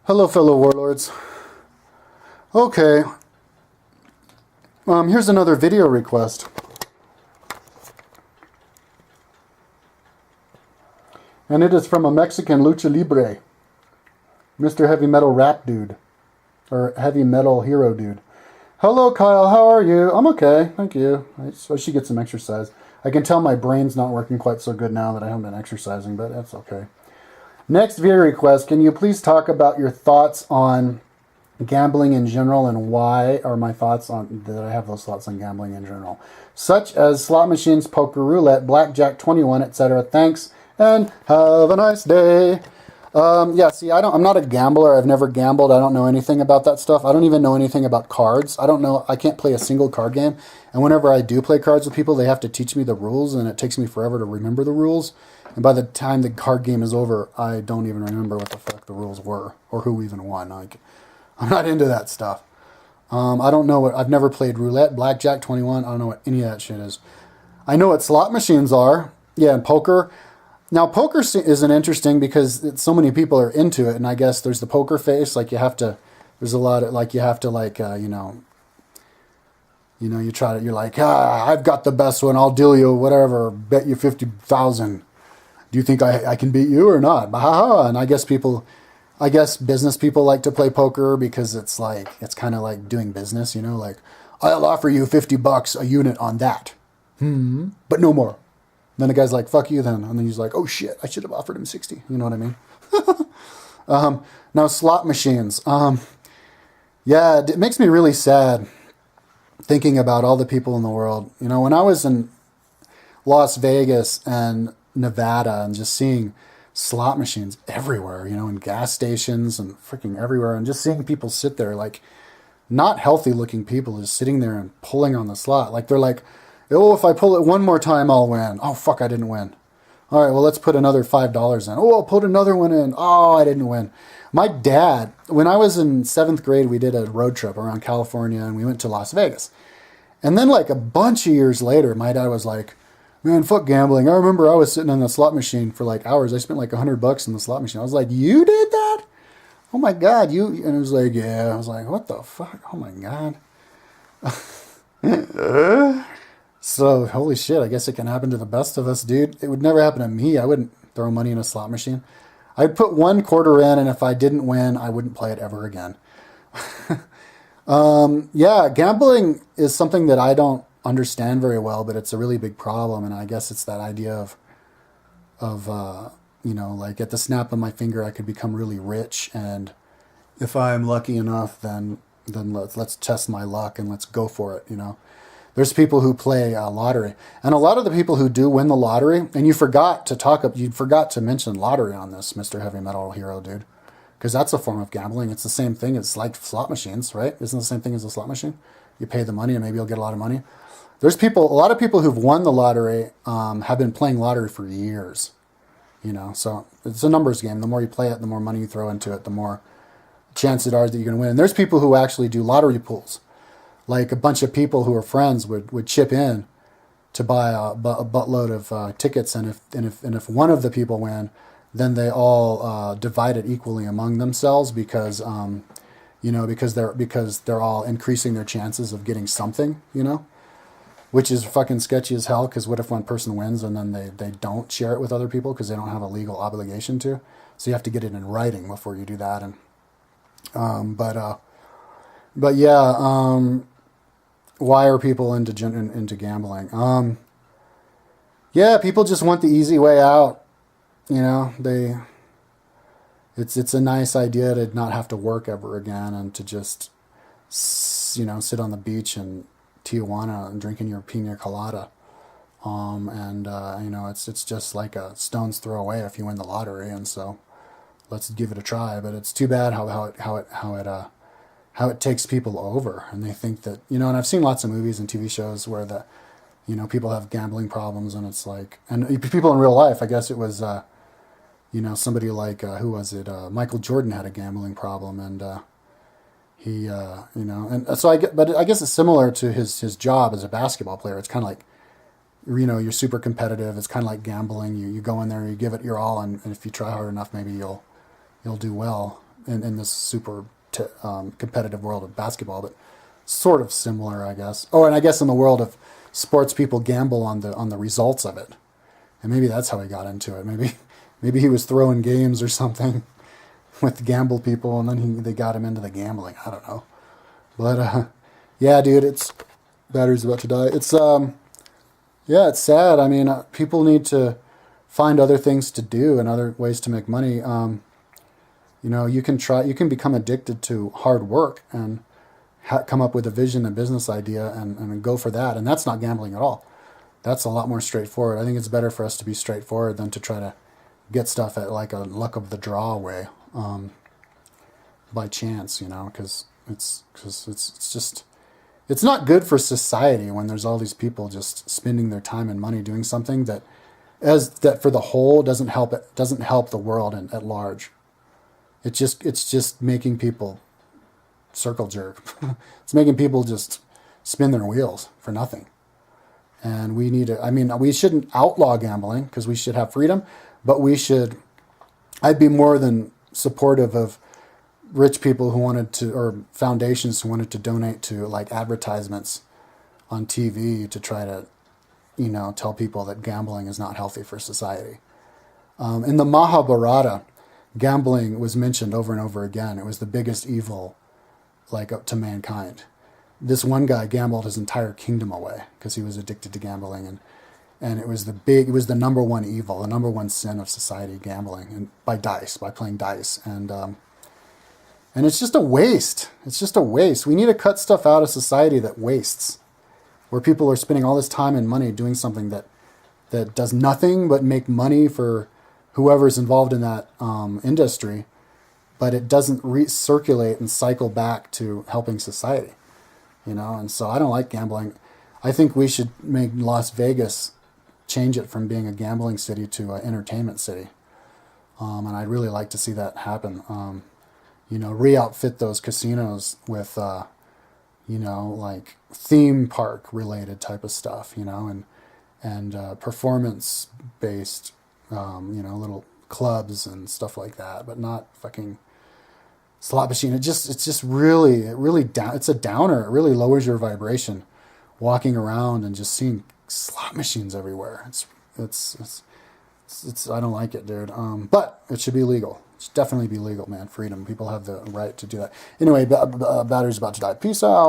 Hello, fellow warlords. Okay, here's another video request. And it is from a Mexican lucha libre, Mr. Heavy Metal Rap Dude, or Heavy Metal Hero Dude. Hello, Kyle, how are you? I'm okay, thank you. So I should get some exercise. I can tell my brain's not working quite so good now that I haven't been exercising, but that's okay. Next video request, can you please talk about your thoughts on gambling in general and why are my thoughts on that I have those thoughts on gambling in general, such as slot machines, poker, roulette, blackjack, 21, etc. Thanks and have a nice day. Yeah, see, I'm not a gambler. I've never gambled. I don't know anything about that stuff. I don't even know anything about cards. I can't play a single card game. And whenever I do play cards with people, they have to teach me the rules, and it takes me forever to remember the rules. And by the time the card game is over, I don't even remember what the fuck the rules were or who even won. I'm not into that stuff. I don't know I've never played roulette, blackjack, 21. I don't know what any of that shit is. I know what slot machines are. Yeah, and poker. Now, poker isn't interesting because so many people are into it, and I guess there's the poker face. Like there's a lot of you have to you're like, I've got the best one. I'll deal you whatever. Bet you 50,000. Do you think I can beat you or not? And I guess business people like to play poker because it's kind of like doing business, like I'll offer you $50 a unit on that, but no more. Then the guy's like, fuck you then. And then he's like, oh shit, I should have offered him 60. You know what I mean? Now slot machines. Yeah, it makes me really sad thinking about all the people in the world. When I was in Las Vegas and Nevada and just seeing slot machines everywhere, in gas stations and freaking everywhere, and just seeing people sit there like not healthy looking people just sitting there and pulling on the slot. Like they're like, oh, if I pull it one more time, I'll win. Oh, fuck, I didn't win. All right, well, let's put another $5 in. Oh, I'll put another one in. Oh, I didn't win. My dad, when I was in 7th grade, we did a road trip around California, and we went to Las Vegas. And then like a bunch of years later, my dad was like, man, fuck gambling. I remember I was sitting on the slot machine for like hours. I spent like $100 in the slot machine. I was like, you did that? Oh my God, you? And it was like, yeah. I was like, what the fuck? Oh my God. So, holy shit, I guess it can happen to the best of us, dude. It would never happen to me. I wouldn't throw money in a slot machine. I'd put one quarter in, and if I didn't win, I wouldn't play it ever again. Yeah, gambling is something that I don't understand very well, but it's a really big problem, and I guess it's that idea of like at the snap of my finger, I could become really rich, and if I'm lucky enough, then let's test my luck and let's go for it, There's people who play lottery, and a lot of the people who do win the lottery, and you forgot to mention lottery on this, Mr. Heavy Metal Hero Dude, because that's a form of gambling. It's the same thing. It's like slot machines, right? Isn't it the same thing as a slot machine? You pay the money and maybe you'll get a lot of money. A lot of people who've won the lottery have been playing lottery for years, so it's a numbers game. The more you play it, the more money you throw into it, the more chances are that you're going to win. And there's people who actually do lottery pools. Like a bunch of people who are friends would chip in to buy a buttload of tickets, and if one of the people win, then they all divide it equally among themselves because they're all increasing their chances of getting something, which is fucking sketchy as hell. Because what if one person wins and then they don't share it with other people because they don't have a legal obligation to? So you have to get it in writing before you do that. And but yeah. Why are people into gambling? Yeah, people just want the easy way out. It's a nice idea to not have to work ever again and to just, sit on the beach in Tijuana and drinking your pina colada. It's just like a stone's throw away if you win the lottery, and so let's give it a try. But it's too bad how it takes people over, and they think that, and I've seen lots of movies and TV shows where people have gambling problems, and it's like, and people in real life, I guess it was, somebody like, who was it? Michael Jordan had a gambling problem, and he, and so but I guess it's similar to his job as a basketball player. It's kind of like, you're super competitive. It's kind of like gambling. You go in there, you give it your all, and if you try hard enough, maybe you'll do well. in this super competitive world of basketball, but sort of similar, I guess. Oh, and I guess in the world of sports, people gamble on the results of it, and maybe that's how he got into it. Maybe he was throwing games or something with gamble people, and then they got him into the gambling. I don't know, but yeah, dude, it's battery's about to die. It's yeah, it's sad. I mean, people need to find other things to do and other ways to make money. You can become addicted to hard work and come up with a vision, a business idea, and go for that. And that's not gambling at all. That's a lot more straightforward. I think it's better for us to be straightforward than to try to get stuff at like a luck of the draw way, by chance, because it's not good for society when there's all these people just spending their time and money doing something that for the whole doesn't help the world at large. It's just making people circle jerk. It's making people just spin their wheels for nothing. And we need to, I mean, we shouldn't outlaw gambling because we should have freedom, but I'd be more than supportive of rich people who wanted to, or foundations who wanted to donate to like advertisements on TV to try to, tell people that gambling is not healthy for society. In the Mahabharata, gambling was mentioned over and over again. It was the biggest evil, up to mankind. This one guy gambled his entire kingdom away because he was addicted to gambling, and it was the number one evil, the number one sin of society, gambling, and by playing dice, and it's just a waste. It's just a waste. We need to cut stuff out of society that wastes, where people are spending all this time and money doing something that does nothing but make money for whoever's involved in that industry, but it doesn't recirculate and cycle back to helping society, and so I don't like gambling. I think we should make Las Vegas change it from being a gambling city to an entertainment city, and I'd really like to see that happen. Re-outfit those casinos with, like theme park related type of stuff, and performance based, little clubs and stuff like that, but not fucking slot machine. It's a downer. It really lowers your vibration walking around and just seeing slot machines everywhere. It's I don't like it, dude. But it should be legal. It should definitely be legal, man. Freedom. People have the right to do that. Anyway, battery's about to die. Peace out.